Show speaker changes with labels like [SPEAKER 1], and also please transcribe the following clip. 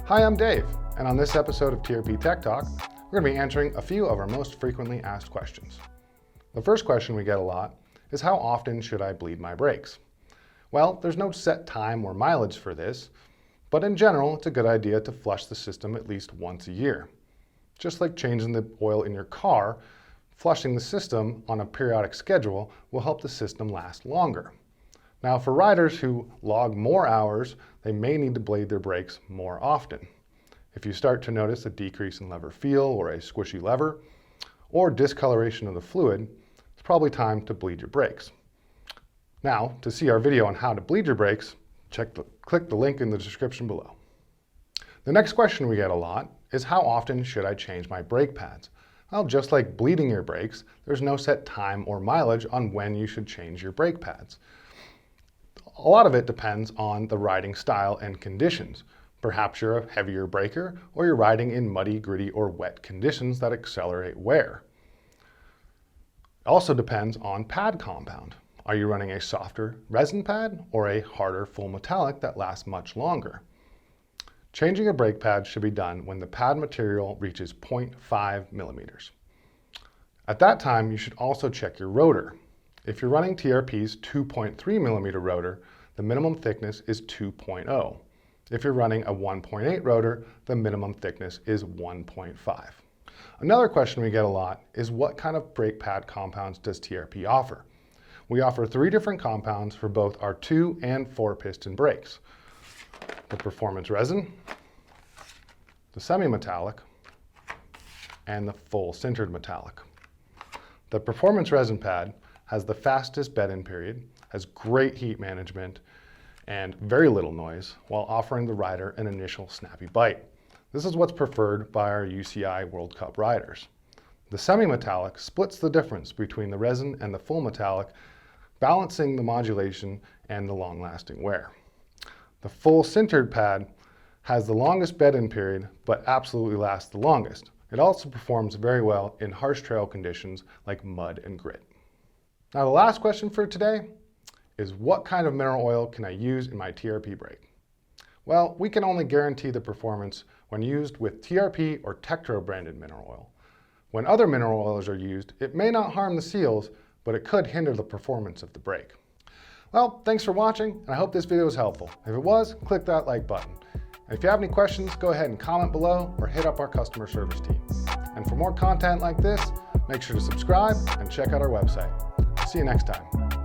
[SPEAKER 1] Hi, I'm Dave, and on this episode of TRP Tech Talk, we're going to be answering a few of our most frequently asked questions. The first question we get a lot is, how often should I bleed my brakes? Well, there's no set time or mileage for this, but in general, it's a good idea to flush the system at least once a year. Just like changing the oil in your car, flushing the system on a periodic schedule will help the system last longer. Now, for riders who log more hours, they may need to bleed their brakes more often. If you start to notice a decrease in lever feel or a squishy lever, or discoloration of the fluid, it's probably time to bleed your brakes. Now, to see our video on how to bleed your brakes, click the link in the description below. The next question we get a lot is, how often should I change my brake pads? Well, just like bleeding your brakes, there's no set time or mileage on when you should change your brake pads. A lot of it depends on the riding style and conditions. Perhaps you're a heavier braker, or you're riding in muddy, gritty, or wet conditions that accelerate wear. It also depends on pad compound. Are you running a softer resin pad or a harder full metallic that lasts much longer? Changing a brake pad should be done when the pad material reaches 0.5 millimeters. At that time, you should also check your rotor. If you're running TRP's 2.3 millimeter rotor, the minimum thickness is 2.0. If you're running a 1.8 rotor, the minimum thickness is 1.5. Another question we get a lot is, what kind of brake pad compounds does TRP offer? We offer 3 different compounds for both our 2 and 4 piston brakes: the performance resin, the semi-metallic, and the full sintered metallic. The performance resin pad has the fastest bed-in period, has great heat management, and very little noise, while offering the rider an initial snappy bite. This is what's preferred by our UCI World Cup riders. The semi-metallic splits the difference between the resin and the full metallic, balancing the modulation and the long-lasting wear. The full sintered pad has the longest bed-in period, but absolutely lasts the longest. It also performs very well in harsh trail conditions like mud and grit. Now, the last question for today is, what kind of mineral oil can I use in my TRP brake? Well, we can only guarantee the performance when used with TRP or Tektro branded mineral oil. When other mineral oils are used, it may not harm the seals, but it could hinder the performance of the brake. Well, thanks for watching, and I hope this video was helpful. If it was, click that like button. And if you have any questions, go ahead and comment below or hit up our customer service team. And for more content like this, make sure to subscribe and check out our website. See you next time.